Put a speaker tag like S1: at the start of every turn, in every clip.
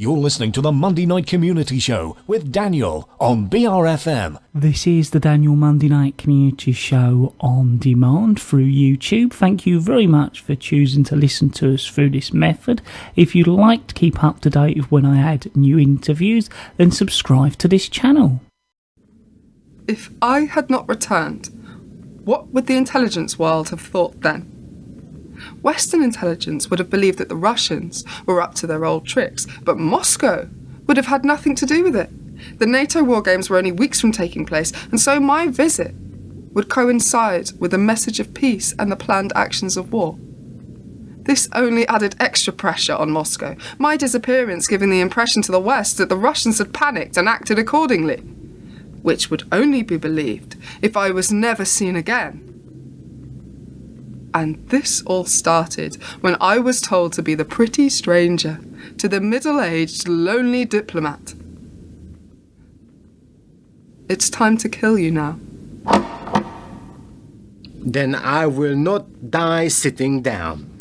S1: You're listening to the Monday Night Community Show with Daniel on BRFM.
S2: This is the Daniel Monday Night Community Show on demand through YouTube. Thank you very much for choosing to listen to us through this method. If you'd like to keep up to date with when I add new interviews, then subscribe to this channel.
S3: If I had not returned, what would the intelligence world have thought then? Western intelligence would have believed that the Russians were up to their old tricks, but Moscow would have had nothing to do with it. The NATO war games were only weeks from taking place, and so my visit would coincide with a message of peace and the planned actions of war. This only added extra pressure on Moscow, my disappearance giving the impression to the West that the Russians had panicked and acted accordingly, which would only be believed if I was never seen again. And this all started when I was told to be the pretty stranger to the middle-aged, lonely diplomat. It's time to kill you now.
S4: Then I will not die sitting down.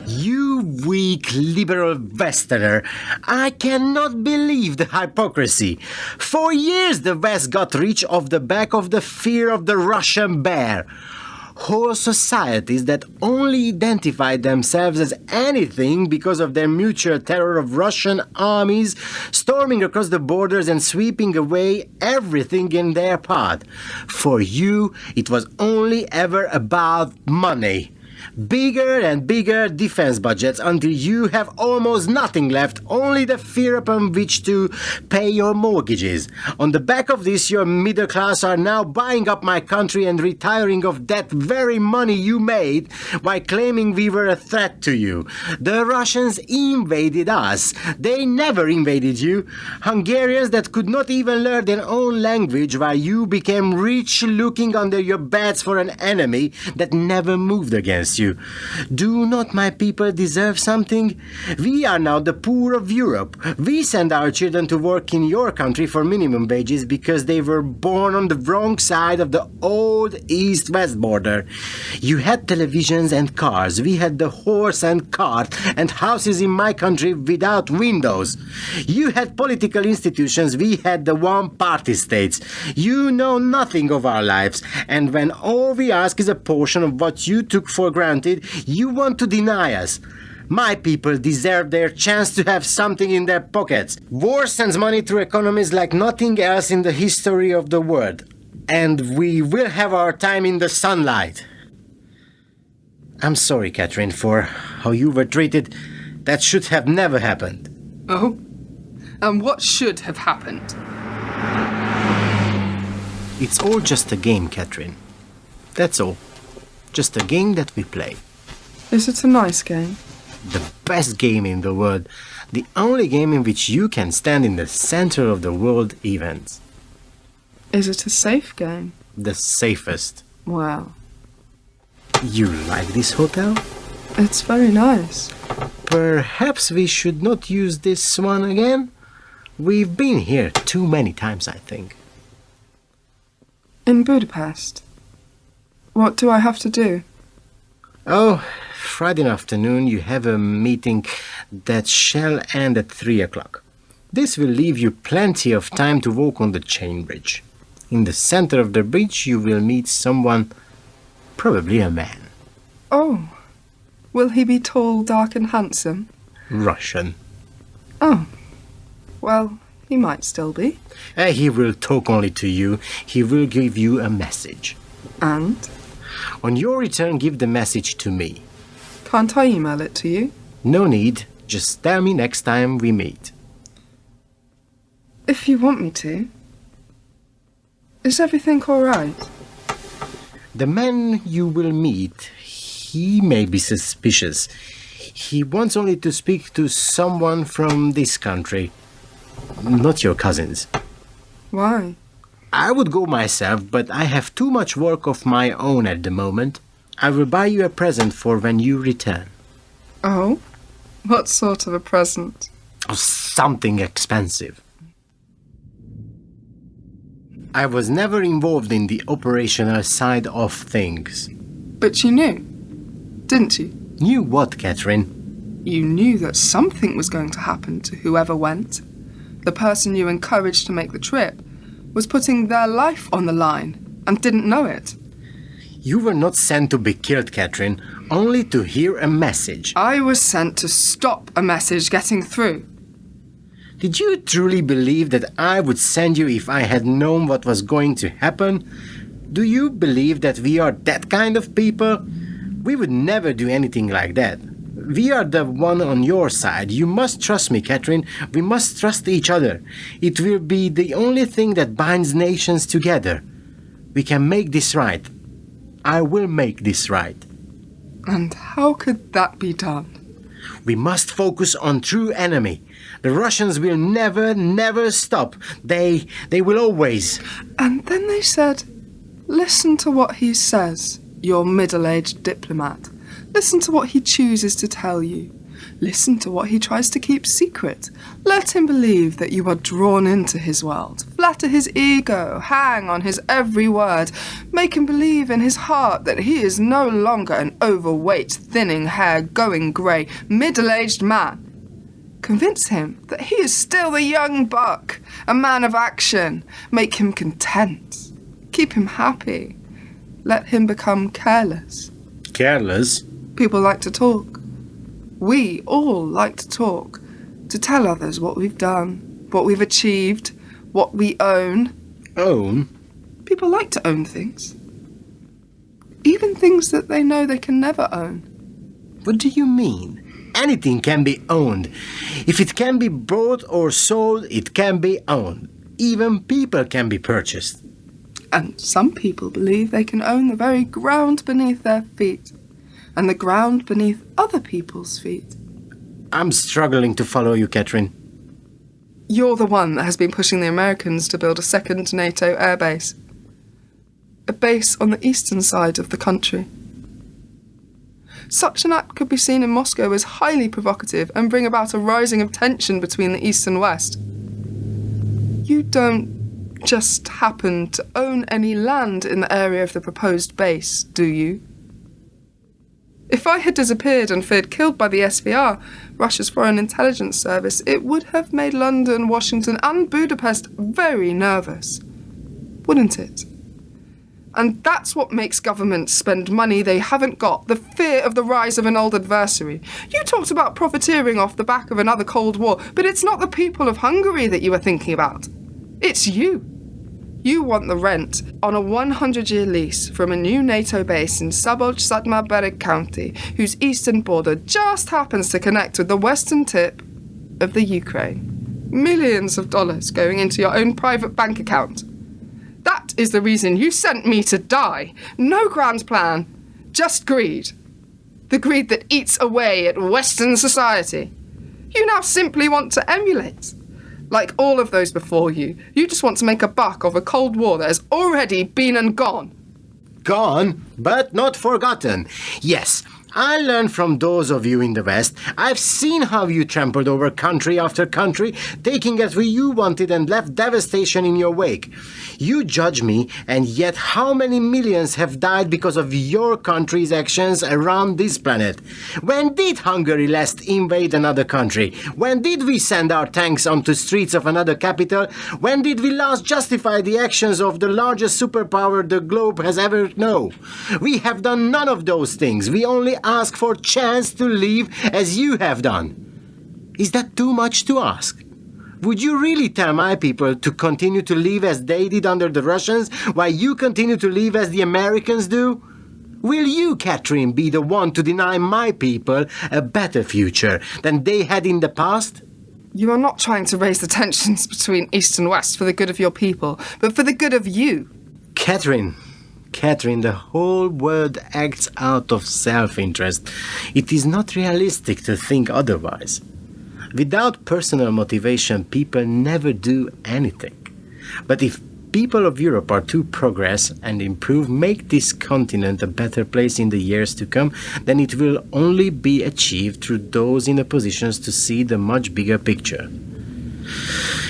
S4: You weak liberal Westerner, I cannot believe the hypocrisy. For years the West got rich off the back of the fear of the Russian bear. Whole societies that only identified themselves as anything because of their mutual terror of Russian armies storming across the borders and sweeping away everything in their path. For you, it was only ever about money. Bigger and bigger defense budgets until you have almost nothing left, only the fear upon which to pay your mortgages. On the back of this, your middle class are now buying up my country and retiring of that very money you made by claiming we were a threat to you. The Russians invaded us. They never invaded you. Hungarians that could not even learn their own language while you became rich looking under your beds for an enemy that never moved against you. Do not my people deserve something? We are now the poor of Europe. We send our children to work in your country for minimum wages because they were born on the wrong side of the old East-West border. You had televisions and cars. We had the horse and cart and houses in my country without windows. You had political institutions. We had the one-party states. You know nothing of our lives, and when all we ask is a portion of what you took for granted, you want to deny us. My people deserve their chance to have something in their pockets. War sends money through economies like nothing else in the history of the world. And we will have our time in the sunlight. I'm sorry, Catherine, for how you were treated. That should have never happened.
S3: Oh? And what should have happened?
S4: It's all just a game, Catherine. That's all. Just a game that we play.
S3: Is it a nice game?
S4: The best game in the world. The only game in which you can stand in the center of the world events.
S3: Is it a safe game?
S4: The safest.
S3: Well,
S4: You like this hotel?
S3: it's very nice.
S4: Perhaps we should not use this one again? We've been here too many times, I think.
S3: In Budapest. What do I have to do?
S4: Oh, Friday afternoon you have a meeting that shall end at 3 o'clock. This will leave you plenty of time to walk on the chain bridge. In the center of the bridge you will meet someone, probably a man.
S3: Oh, will he be tall, dark and handsome?
S4: Russian.
S3: Oh, well, he might still be.
S4: He will talk only to you. He will give you a message.
S3: And?
S4: On your return, give the message to me.
S3: Can't I email it to you?
S4: No need. Just tell me next time we meet.
S3: If you want me to. Is everything all right?
S4: The man you will meet, he may be suspicious. He wants only to speak to someone from this country, not your cousins.
S3: Why?
S4: I would go myself, but I have too much work of my own at the moment. I will buy you a present for when you return.
S3: Oh? What sort of a present?
S4: Oh, something expensive. I was never involved in the operational side of things.
S3: But you knew, didn't you?
S4: Knew what, Catherine?
S3: You knew that something was going to happen to whoever went. The person you encouraged to make the trip was putting their life on the line and didn't know it.
S4: You were not sent to be killed, Catherine, only to hear a message.
S3: I was sent to stop a message getting through.
S4: Did you truly believe that I would send you if I had known what was going to happen? Do you believe that we are that kind of people? We would never do anything like that. We are the one on your side. You must trust me, Catherine. We must trust each other. It will be the only thing that binds nations together. We can make this right. I will make this right.
S3: And how could that be done?
S4: We must focus on true enemy. The Russians will never stop. They will always.
S3: And then they said, listen to what he says, your middle-aged diplomat. Listen to what he chooses to tell you. Listen to what he tries to keep secret. Let him believe that you are drawn into his world. Flatter his ego. Hang on his every word. Make him believe in his heart that he is no longer an overweight, thinning hair, going grey, middle-aged man. Convince him that he is still the young buck, a man of action. Make him content. Keep him happy. Let him become careless.
S4: Careless?
S3: People like to talk. We all like to talk, to tell others what we've done, what we've achieved, what we own.
S4: Own?
S3: People like to own things. Even things that they know they can never own.
S4: What do you mean? Anything can be owned. If it can be bought or sold, it can be owned. Even people can be purchased.
S3: And some people believe they can own the very ground beneath their feet, and the ground beneath other people's feet.
S4: I'm struggling to follow you, Catherine.
S3: You're the one that has been pushing the Americans to build a second NATO airbase. A base on the eastern side of the country. Such an act could be seen in Moscow as highly provocative and bring about a rising of tension between the East and West. You don't just happen to own any land in the area of the proposed base, do you? If I had disappeared and feared killed by the SVR, Russia's Foreign Intelligence Service, it would have made London, Washington and Budapest very nervous, wouldn't it? And that's what makes governments spend money they haven't got, the fear of the rise of an old adversary. You talked about profiteering off the back of another Cold War, but it's not the people of Hungary that you are thinking about. It's you. You want the rent on a 100-year lease from a new NATO base in Szabolcs-Szatmár-Bereg County, whose eastern border just happens to connect with the western tip of the Ukraine. Millions of dollars going into your own private bank account. That is the reason you sent me to die. No grand plan, just greed. The greed that eats away at Western society. You now simply want to emulate. Like all of those before you, you just want to make a buck of a Cold War that has already been and gone.
S4: Gone, but not forgotten. Yes, I learned from those of you in the West. I've seen how you trampled over country after country, taking as what you wanted and left devastation in your wake. You judge me, and yet how many millions have died because of your country's actions around this planet? When did Hungary last invade another country? When did we send our tanks onto streets of another capital? When did we last justify the actions of the largest superpower the globe has ever known? We have done none of those things. We only ask for chance to live as you have done. Is that too much to ask? Would you really tell my people to continue to live as they did under the Russians, while you continue to live as the Americans do? Will you, Catherine, be the one to deny my people a better future than they had in the past?
S3: You are not trying to raise the tensions between East and West for the good of your people, but for the good of you.
S4: Catherine, the whole world acts out of self-interest. It is not realistic to think otherwise. Without personal motivation, people never do anything. But if people of Europe are to progress and improve, make this continent a better place in the years to come, then it will only be achieved through those in the positions to see the much bigger picture.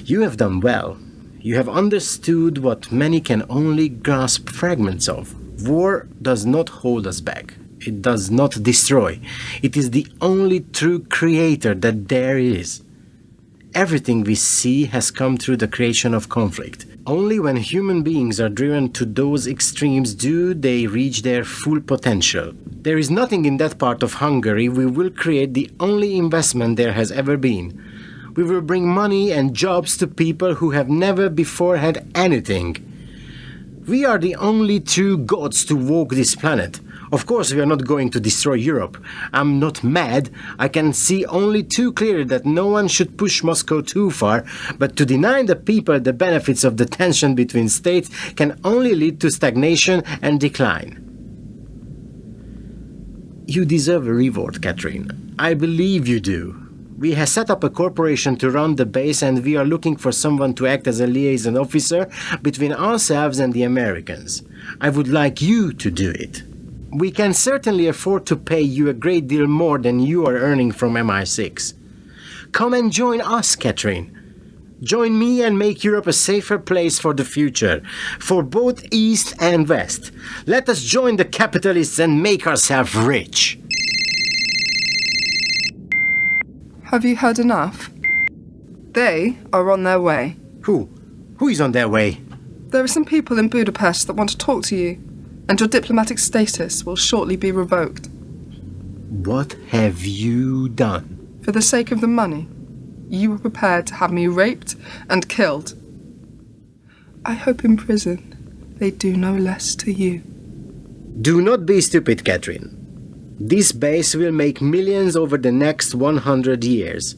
S4: You have done well. You have understood what many can only grasp fragments of. War does not hold us back. It does not destroy. It is the only true creator that there is. Everything we see has come through the creation of conflict. Only when human beings are driven to those extremes do they reach their full potential. There is nothing in that part of Hungary. We will create the only investment there has ever been. We will bring money and jobs to people who have never before had anything. We are the only true gods to walk this planet. Of course, we are not going to destroy Europe. I'm not mad. I can see only too clearly that no one should push Moscow too far, but to deny the people the benefits of the tension between states can only lead to stagnation and decline. You deserve a reward, Catherine. I believe you do. We have set up a corporation to run the base, and we are looking for someone to act as a liaison officer between ourselves and the Americans. I would like you to do it. We can certainly afford to pay you a great deal more than you are earning from MI6. Come and join us, Catherine. Join me and make Europe a safer place for the future, for both East and West. Let us join the capitalists and make ourselves rich.
S3: Have you heard enough? They are on their way.
S4: Who? Who is on their way?
S3: There are some people in Budapest that want to talk to you, and your diplomatic status will shortly be revoked.
S4: What have you done?
S3: For the sake of the money, you were prepared to have me raped and killed. I hope in prison they do no less to you.
S4: Do not be stupid, Catherine. This base will make millions over the next 100 years.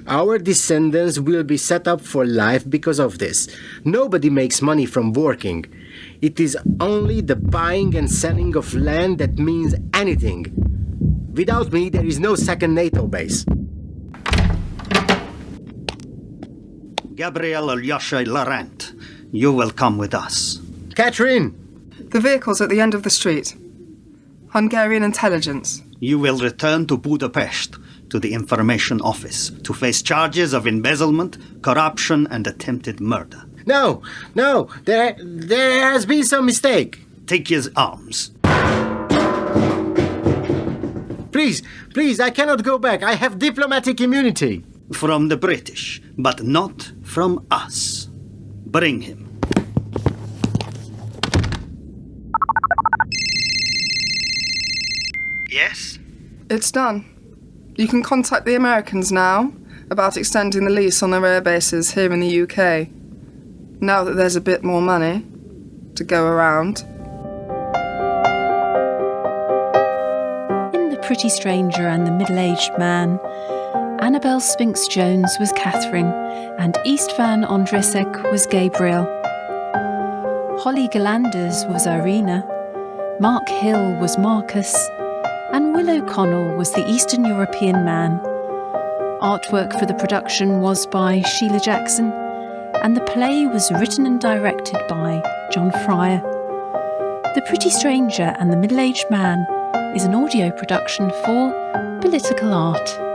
S4: Our descendants will be set up for life because of this. Nobody makes money from working. It is only the buying and selling of land that means anything. Without me, there is no second NATO base.
S5: Gabriel Alyosha Laurent, you will come with us.
S4: Catherine!
S3: The vehicle's at the end of the street. Hungarian intelligence.
S5: You will return to Budapest, to the information office, to face charges of embezzlement, corruption, and attempted murder.
S4: No, there has been some mistake.
S5: Take his arms.
S4: Please, I cannot go back. I have diplomatic immunity.
S5: From the British, but not from us. Bring him. Yes?
S3: It's done. You can contact the Americans now about extending the lease on their air bases here in the UK. Now that there's a bit more money to go around.
S6: In The Pretty Stranger and the Middle-Aged Man, Annabelle Spinks-Jones was Catherine and Istvan Ondřesek was Gabriel. Holly Galanders was Irina, Mark Hill was Marcus, and Will O'Connell was the Eastern European man. Artwork for the production was by Sheila Jackson, and the play was written and directed by John Fryer. The Pretty Stranger and the Middle-Aged Man is an audio production for Political Art.